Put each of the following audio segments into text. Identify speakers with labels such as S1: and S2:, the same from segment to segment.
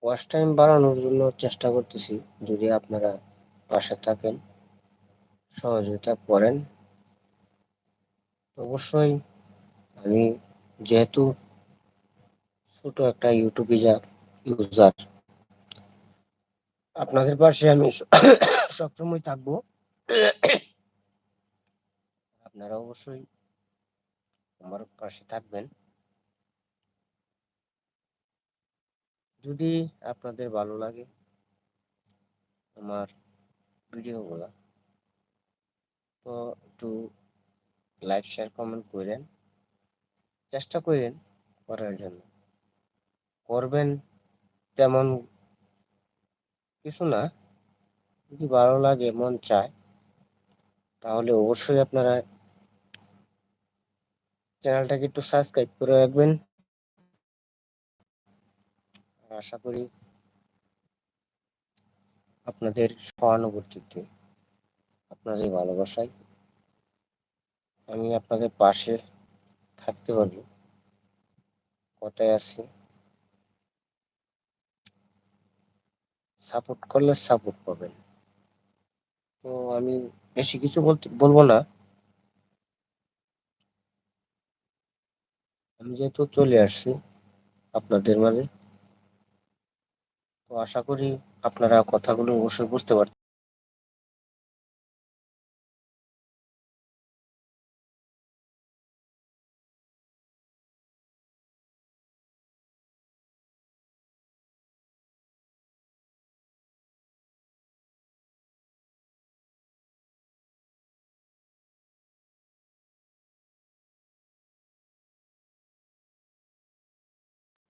S1: Watch time বাড়ানোর জন্য চেষ্টা করতেছি। যদি আপনারা পাশে থাকেন, সহযোগিতা করেন, অবশ্যই আমি যেহেতু ছোট একটা ইউটিউব ইউজার, আপনাদের পাশে আমি সবসময় থাকবো। আপনারা অবশ্যই আমার পাশে থাকবেন। যদি আপনাদের ভালো লাগে আমার ভিডিওগুলা, তো একটু লাইক শেয়ার কমেন্ট করেন, চেষ্টা করেন করার জন্য। করবেন তেমন কিছু না, যদি ভালো লাগে মন চায় তাহলে অবশ্যই আপনারা চ্যানেলটাকে একটু সাবস্ক্রাইব করে রাখবেন। আশা করি আপনাদের সহানুভূতিতে, আপনাদের ভালোবাসায় আমি আপনাদের পাশে থাকতে পারবো। কথায় আছে, সাপোর্ট করলে সাপোর্ট পাবেন। তো আমি বেশি কিছু বলবো না। আমি যেহেতু চলে আসছি আপনাদের মাঝে, তো আশা করি আপনারা কথাগুলো অবশ্যই বুঝতে পারছেন।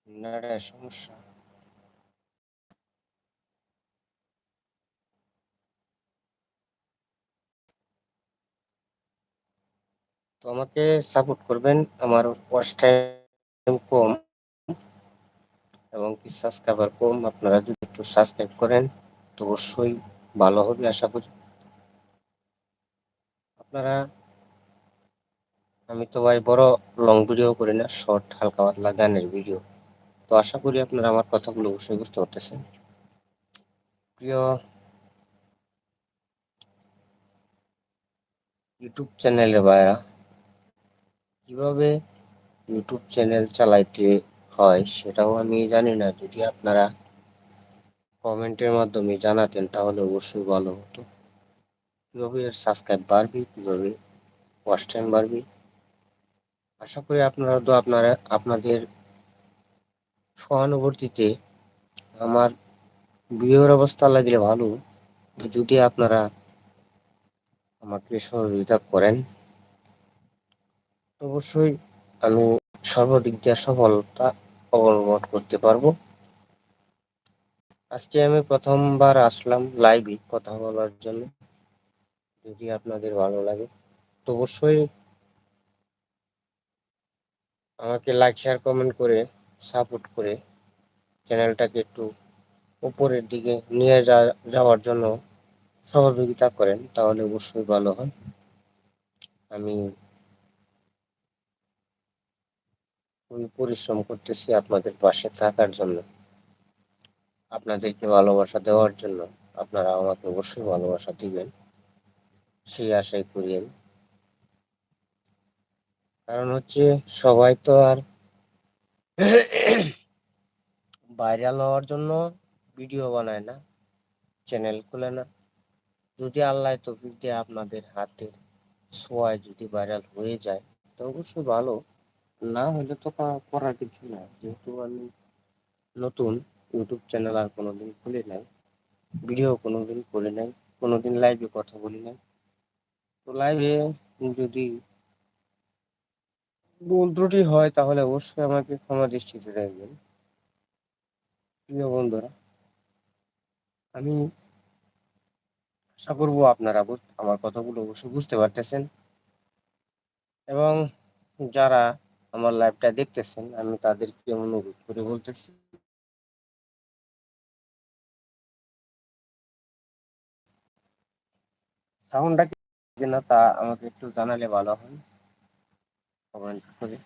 S1: না সমস্যা। তো আমাকে সাপোর্ট করবেন। আমার ওয়াচ টাইম কম এবং কি সাবস্ক্রাইবার কম। আপনারা যদি একটু সাবস্ক্রাইব করেন তো অবশ্যই ভালো হবে আশা করি। আপনারা, আমি তো ভাই বড় লং ভিডিও করি না, শর্ট হালকা পাতলা গানের ভিডিও। তো আশা করি আপনারা আমার কথাগুলো অবশ্যই বুঝতে পারতেছেন। প্রিয় ইউটিউব চ্যানেলের ভাইরা, কিভাবে ইউটিউব চ্যানেল চালাইতে হয় সেটাও আমি জানি না। যদি আপনারা কমেন্টের মাধ্যমে জানাতেন তাহলে অবশ্যই ভালো হতো। কিভাবে সাবস্ক্রাইব বাড়বে, কিভাবে ওয়াচ টাইম বাড়বে। আশা করি আপনাদের সহানুভূতিতে আমার ভিউর অবস্থা লাগলে ভালো। তো যদি আপনারা আমাকে সহযোগিতা করেন অবশ্যই আমি সর্বদিক দিয়ে সফলতা অবলম্বন করতে পারবো। আজকে আমি প্রথমবার আসলাম লাইভে কথা বলার জন্য। যদি আপনাদের ভালো লাগে তো অবশ্যই আমাকে লাইক শেয়ার কমেন্ট করে সাপোর্ট করে চ্যানেলটাকে একটু উপরের দিকে নিয়ে যাওয়ার জন্য সহযোগিতা করেন, তাহলে অবশ্যই ভালো হয়। আমি খুবই পরিশ্রম করতেছি আপনাদের পাশে থাকার জন্য, আপনাদেরকে ভালোবাসা দেওয়ার জন্য। আপনারা আমাকে অবশ্যই ভালোবাসা দিবেন, সেই আশাই করি আমি। কারণ হচ্ছে সবাই তো আর ভাইরাল হওয়ার জন্য ভিডিও বানায় না, চ্যানেল খুলে না। যদি আল্লাহ তৌফিক দিয়ে আপনাদের হাতে ছোঁয়ায় যদি ভাইরাল হয়ে যায় তো অবশ্যই ভালো। না হলে তো করার কিছু না। যেহেতু আমি নতুন, ইউটিউব চ্যানেল আর কোনোদিন খুলি নাই, ভিডিও কোনোদিন করি নাই, কোনোদিন লাইভে কথা বলি নাই। তো লাইভে যদি ভুল ত্রুটি হয় তাহলে অবশ্যই আমাকে ক্ষমা দৃষ্টিতে রাখবেন। প্রিয় বন্ধুরা, আমি আশা করবো আপনারা আমার কথাগুলো অবশ্যই বুঝতে পারতেছেন। এবং যারা আমার লাইভটা দেখতেছেন আমি তাদেরকে অনুরোধ করে বলতেছি, সাউন্ডটা কি না তা আমাকে একটু জানালে ভালো হয় কমেন্ট করে।